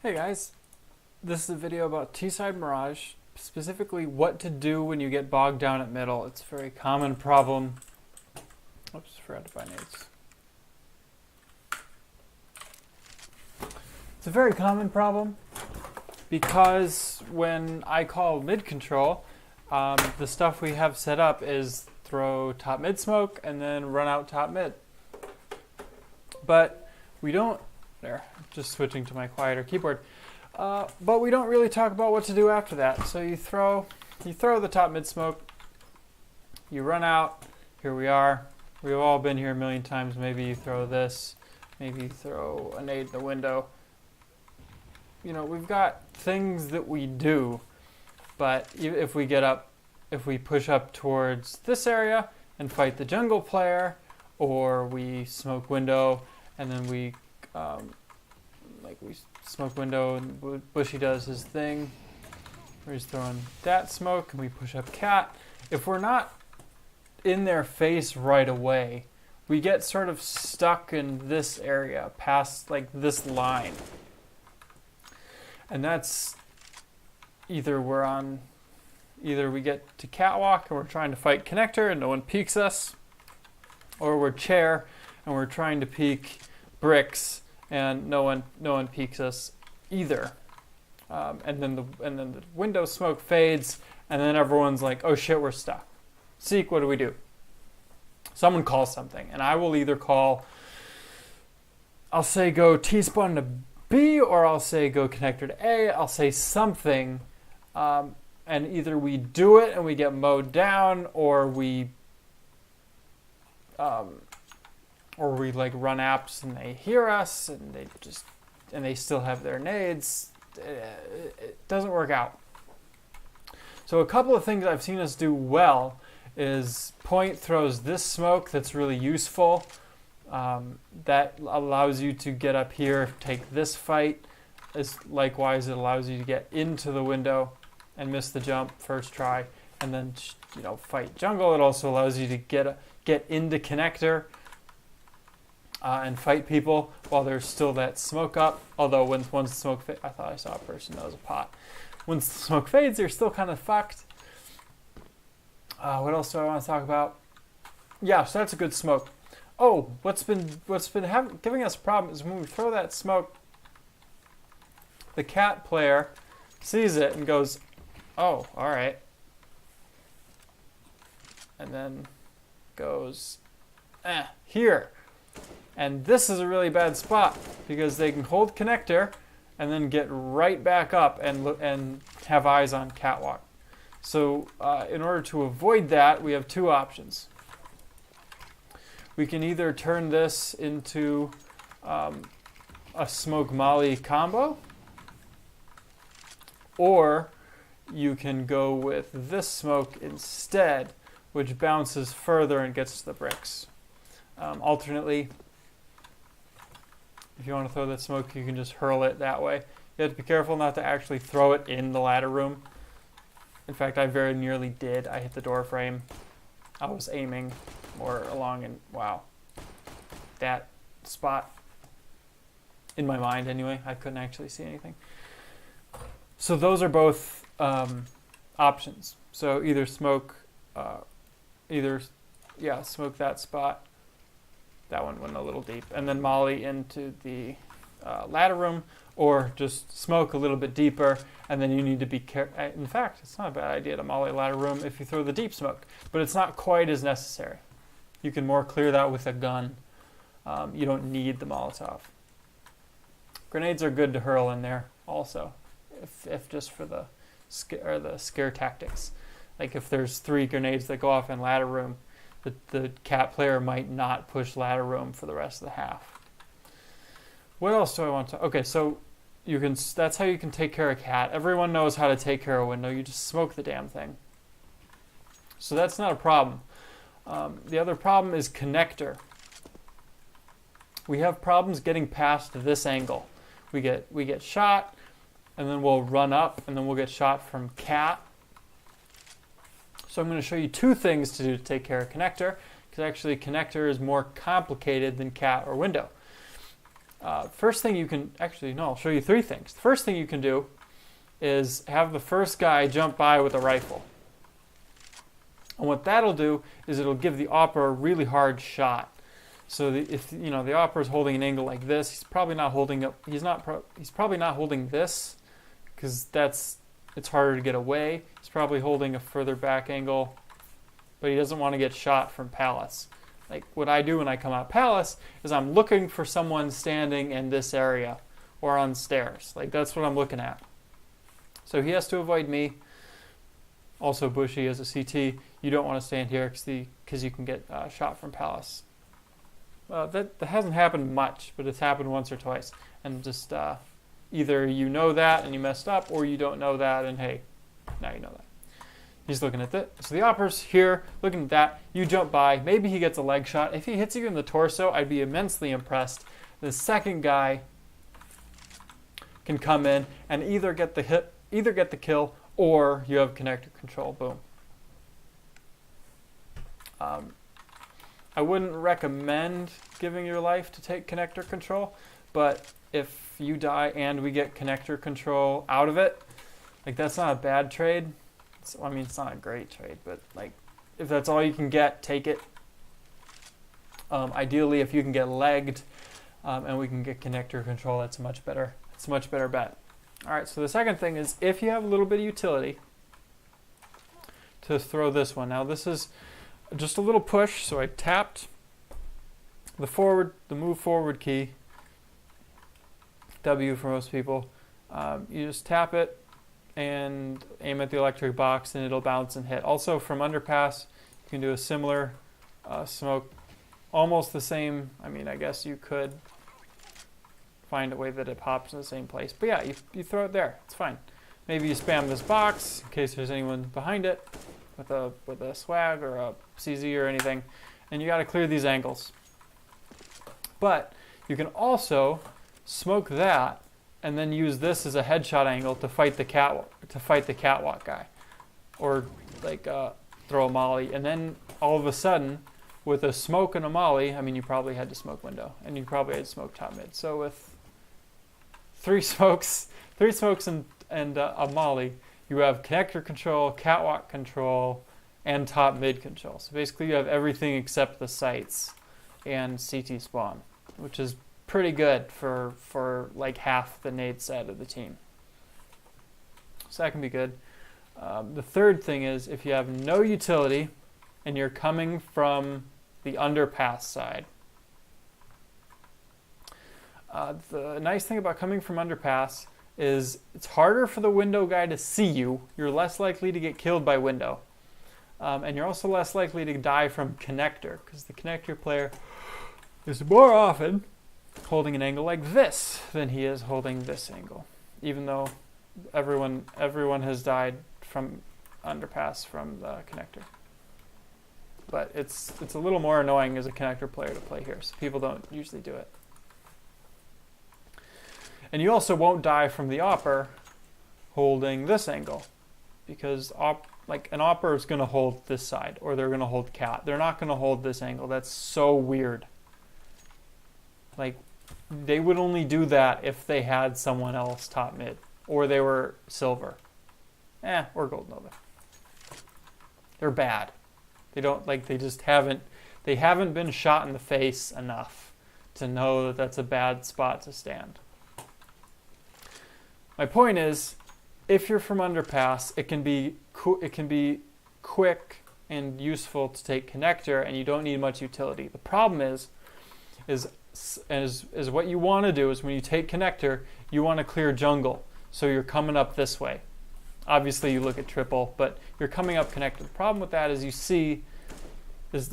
Hey guys, this is a video about T-side Mirage, specifically what to do when you get bogged down at middle. It's a very common problem. Oops, forgot to buy nades. It's a very common problem because when I call mid control, the stuff we have set up is throw top mid smoke and then run out top mid. But we don't, just switching to my quieter keyboard. But we don't really talk about what to do after that. So you throw the top mid smoke, you run out, here we are. We've all been here a million times. Maybe you throw this, maybe you throw a nade in the window. You know, we've got things that we do, but if we push up towards this area and fight the jungle player, or we smoke window and then we smoke window and Bushy does his thing, where he's throwing that smoke and we push up cat. If we're not in their face right away, we get sort of stuck in this area past like this line. And that's either we get to catwalk and we're trying to fight connector and no one peeks us, or we're chair and we're trying to peek bricks and no one peeks us either. And then the window smoke fades and then everyone's like, oh shit, we're stuck. Seek, what do we do? Someone calls something and I will either I'll say go T-spawn to B, or I'll say go connector to A. I'll say something, and either we do it and we get mowed down, or we like run apps and they hear us and they still have their nades. It doesn't work out. So a couple of things I've seen us do well is Point throws this smoke that's really useful. That allows you to get up here, take this fight. Likewise, it allows you to get into the window and miss the jump first try, and then fight jungle. It also allows you to get into connector and fight people while there's still that smoke up. Although once the smoke fades, I thought I saw a person that was a pot. Once the smoke fades, they're still kind of fucked. What else do I want to talk about? Yeah, so that's a good smoke. Oh, what's been giving us a problem is when we throw that smoke, the cat player sees it and goes, oh, all right. And then goes, here. And this is a really bad spot because they can hold connector and then get right back up and have eyes on catwalk. So in order to avoid that, we have two options. We can either turn this into a smoke molly combo, or you can go with this smoke instead, which bounces further and gets to the bricks. Alternately, if you want to throw that smoke, you can just hurl it that way. You have to be careful not to actually throw it in the ladder room. In fact, I very nearly did. I hit the door frame. I was aiming more along, and wow, that spot in my mind anyway, I couldn't actually see anything. So those are both options. So either smoke smoke that spot. That one went a little deep, and then molly into the ladder room, or just smoke a little bit deeper, and then you need to be careful. In fact, it's not a bad idea to molly ladder room if you throw the deep smoke, but it's not quite as necessary. You can more clear that with a gun. You don't need the Molotov. Grenades are good to hurl in there also, if just for the scare tactics. Like if there's 3 grenades that go off in ladder room, the cat player might not push ladder room for the rest of the half. What else do I want to? Okay, so that's how you can take care of cat. Everyone knows how to take care of window. You just smoke the damn thing. So that's not a problem. The other problem is connector. We have problems getting past this angle. We get shot, and then we'll run up, and then we'll get shot from cat. So I'm going to show you 2 things to do to take care of connector, because actually connector is more complicated than cat or window. First thing you can, actually, no, I'll show you 3 things. The first thing you can do is have the first guy jump by with a rifle. And what that'll do is it'll give the opera a really hard shot. So if the opera is holding an angle like this, he's probably not holding up. He's probably not holding this, because it's harder to get away. He's probably holding a further back angle, but he doesn't want to get shot from palace. Like what I do when I come out palace is I'm looking for someone standing in this area or on stairs. Like that's what I'm looking at. So he has to avoid me. Also Bushy as a CT, you don't want to stand here because you can get shot from palace. That hasn't happened much, but it's happened once or twice. And just either you know that and you messed up, or you don't know that and hey, now you know that. He's looking at that. So the opera's here, looking at that. You jump by. Maybe he gets a leg shot. If he hits you in the torso, I'd be immensely impressed. The second guy can come in and either get the kill, or you have connector control. Boom. I wouldn't recommend giving your life to take connector control, but if you die and we get connector control out of it, like that's not a bad trade. It's not a great trade, but like if that's all you can get, take it. Ideally, if you can get legged and we can get connector control, that's a much better bet. All right, so the second thing is if you have a little bit of utility, to throw this one. Now this is just a little push, so I tapped the move forward key, W for most people. You just tap it and aim at the electric box and it'll bounce and hit. Also from underpass, you can do a similar smoke, almost the same. I mean, I guess you could find a way that it pops in the same place. But yeah, you throw it there, it's fine. Maybe you spam this box in case there's anyone behind it with a swag or a CZ or anything, and you got to clear these angles. But you can also smoke that and then use this as a headshot angle to fight the catwalk guy, or like throw a molly, and then all of a sudden with a smoke and a molly, I mean you probably had to smoke window and you probably had to smoke top mid. So with three smokes and a molly, you have connector control, catwalk control, and top mid control. So basically you have everything except the sights and CT spawn, which is pretty good for like half the nade side of the team. So that can be good. The third thing is if you have no utility and you're coming from the underpass side. The nice thing about coming from underpass is it's harder for the window guy to see you. You're less likely to get killed by window. And you're also less likely to die from connector, because the connector player is more often holding an angle like this than he is holding this angle, even though everyone has died from underpass from the connector. But it's a little more annoying as a connector player to play here, so people don't usually do it. And you also won't die from the opper holding this angle, because an opper is going to hold this side, or they're going to hold cat. They're not going to hold this angle. That's so weird. Like, they would only do that if they had someone else top mid, or they were silver, or gold nova. They're bad. They haven't been shot in the face enough to know that that's a bad spot to stand. My point is, if you're from underpass, it can be quick and useful to take connector, and you don't need much utility. The problem is what you want to do is when you take connector, you want to clear jungle, so you're coming up this way. Obviously, you look at triple, but you're coming up connector. The problem with that is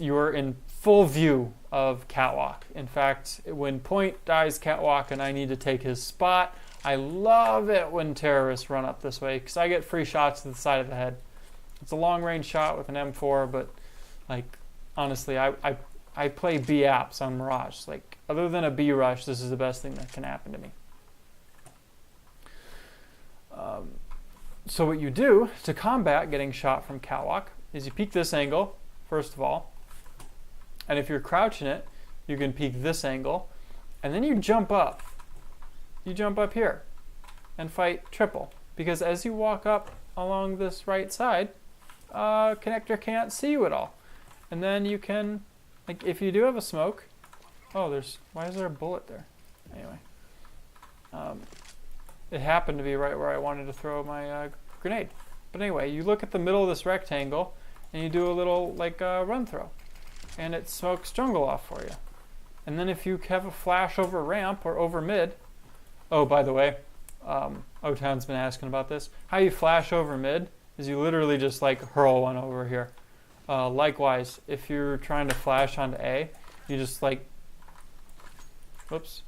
you're in full view of catwalk. In fact, when point dies catwalk and I need to take his spot, I love it when terrorists run up this way because I get free shots to the side of the head. It's a long range shot with an M4, but like honestly, I play B apps on Mirage. Like other than a B rush, this is the best thing that can happen to me. So what you do to combat getting shot from catwalk is you peek this angle first of all, and if you're crouching it, you can peek this angle, and then you jump up. You jump up here and fight triple. Because as you walk up along this right side, connector can't see you at all. And then you can, like, if you do have a smoke, oh, why is there a bullet there? Anyway, it happened to be right where I wanted to throw my grenade. But anyway, you look at the middle of this rectangle and you do a little, like, run throw. And it smokes jungle off for you. And then if you have a flash over ramp or over mid, oh, by the way, O-Town's been asking about this. How you flash over mid is you literally just, like, hurl one over here. Likewise, if you're trying to flash onto A, you just, like, whoops.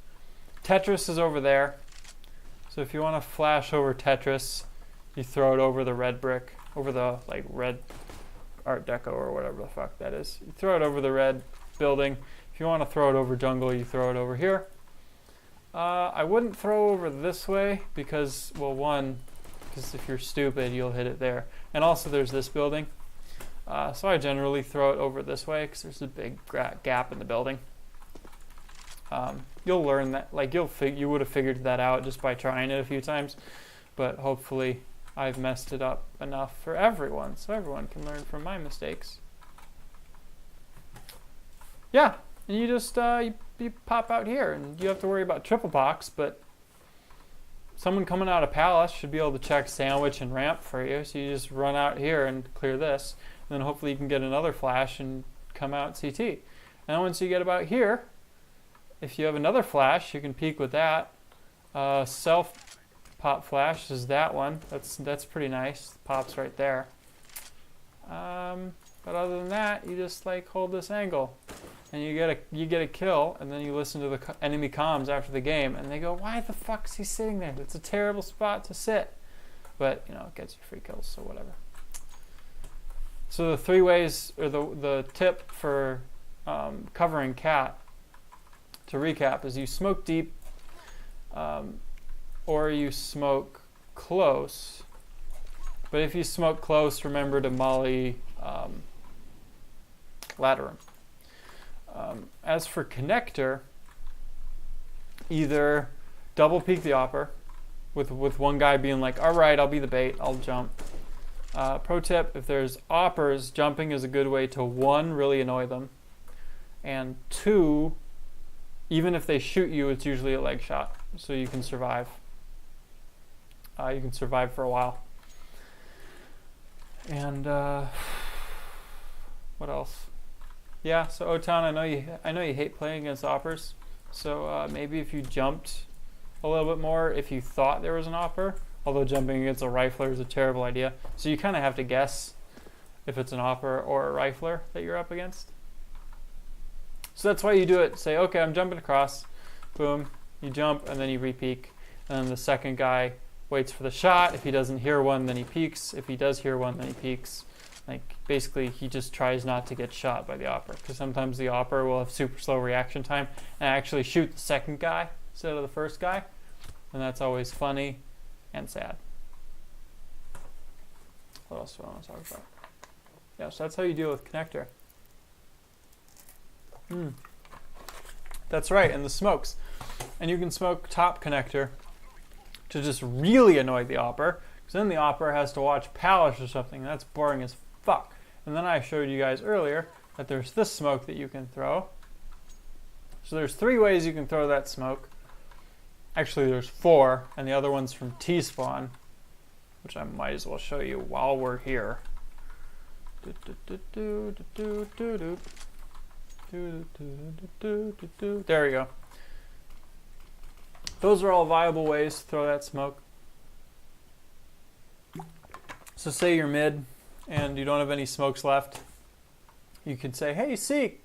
Tetris is over there. So if you want to flash over Tetris, you throw it over the red brick, over the, like, red Art Deco or whatever the fuck that is. You throw it over the red building. If you want to throw it over jungle, you throw it over here. I wouldn't throw over this way because, well, one, because if you're stupid, you'll hit it there. And also there's this building. So I generally throw it over this way because there's a big gap in the building. You'll learn that, like, you would have figured that out just by trying it a few times, but hopefully I've messed it up enough for everyone, so everyone can learn from my mistakes. Yeah, and you just you pop out here, and you have to worry about triple box, but someone coming out of Palace should be able to check sandwich and ramp for you, so you just run out here and clear this, and then hopefully you can get another flash and come out CT. And then once you get about here, if you have another flash, you can peek with that. Self pop flash is that one. That's pretty nice. Pops right there. But other than that, you just, like, hold this angle, and you get a kill, and then you listen to the enemy comms after the game, and they go, "Why the fuck is he sitting there? It's a terrible spot to sit." But you know, it gets you free kills, so whatever. So the 3 ways, or the tip for covering cat, to recap, is you smoke deep, or you smoke close. But if you smoke close, remember to molly ladder. As for connector, either double peek the opper, with one guy being like, "All right, I'll be the bait, I'll jump." Pro tip: if there's oppers, jumping is a good way to, 1, really annoy them, and 2, even if they shoot you, it's usually a leg shot, so you can survive. You can survive for a while. And what else? Yeah, so O-Town, I know you hate playing against oppers, so maybe if you jumped a little bit more, if you thought there was an opper, although jumping against a rifler is a terrible idea, so you kind of have to guess if it's an opper or a rifler that you're up against. So that's why you do it. Say, okay, I'm jumping across. Boom. You jump, and then you re-peek. And then the second guy waits for the shot. If he doesn't hear one, then he peeks. If he does hear one, then he peeks. Like, basically, he just tries not to get shot by the opper. Because sometimes the opper will have super slow reaction time and actually shoot the second guy instead of the first guy. And that's always funny and sad. What else do I want to talk about? Yeah, so that's how you deal with connector. That's right, and the smokes. And you can smoke top connector to just really annoy the opper, because then the opper has to watch Palace or something. That's boring as fuck. And then I showed you guys earlier that there's this smoke that you can throw. So there's 3 ways you can throw that smoke. Actually, there's 4, and the other one's from T-Spawn, which I might as well show you while we're here. There we go. Those are all viable ways to throw that smoke. So say you're mid and you don't have any smokes left. You could say, "Hey, Seek,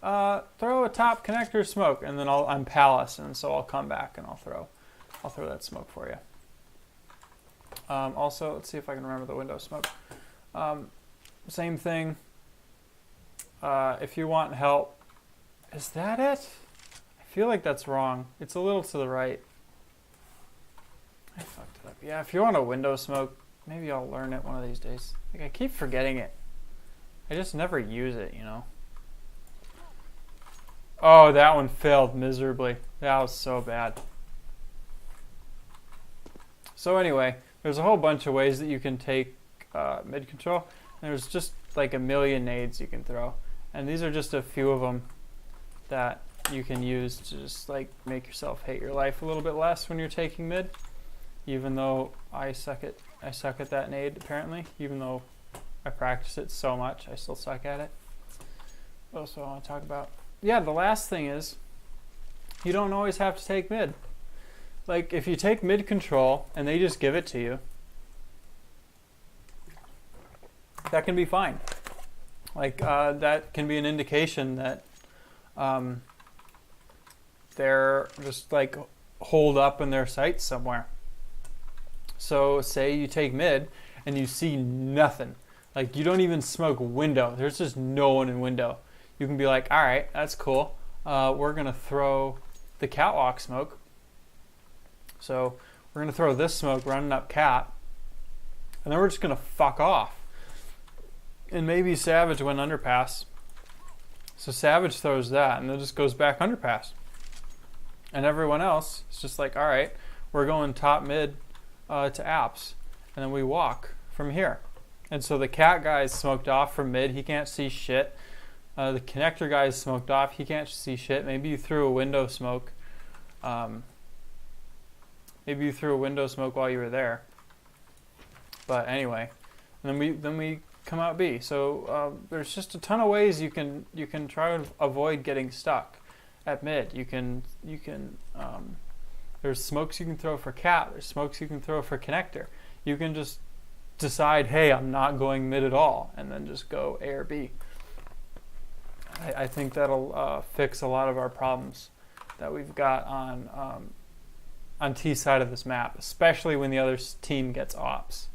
throw a top connector smoke," and then I'm Palace, and so I'll come back and I'll throw that smoke for you. Also, let's see if I can remember the window smoke. Same thing. If you want help, is that it? I feel like that's wrong. It's a little to the right. I fucked it up. Yeah, if you want a window smoke, maybe I'll learn it one of these days. Like, I keep forgetting it. I just never use it, you know. Oh, that one failed miserably. That was so bad. So anyway, there's a whole bunch of ways that you can take mid control. There's just like a million nades you can throw. And these are just a few of them that you can use to just like make yourself hate your life a little bit less when you're taking mid. Even though I suck at that nade apparently. Even though I practice it so much, I still suck at it. What else do I want to talk about? Yeah, the last thing is you don't always have to take mid. Like if you take mid control and they just give it to you, that can be fine. Like that can be an indication that they're just like holed up in their sights somewhere. So say you take mid and you see nothing. Like you don't even smoke window. There's just no one in window. You can be like, all right, that's cool. We're going to throw the catwalk smoke. So we're going to throw this smoke running up cat. And then we're just going to fuck off. And maybe Savage went underpass. So Savage throws that and then just goes back underpass. And everyone else is just like, all right, we're going top mid to apps. And then we walk from here. And so the cat guy is smoked off from mid. He can't see shit. The connector guy is smoked off. He can't see shit. Maybe you threw a window smoke. Maybe you threw a window smoke while you were there. But anyway, and then we come out B. So there's just a ton of ways you can try to avoid getting stuck at mid. You can there's smokes you can throw for cat. There's smokes you can throw for connector. You can just decide, hey, I'm not going mid at all, and then just go A or B. I think that'll fix a lot of our problems that we've got on T side of this map, especially when the other team gets ops.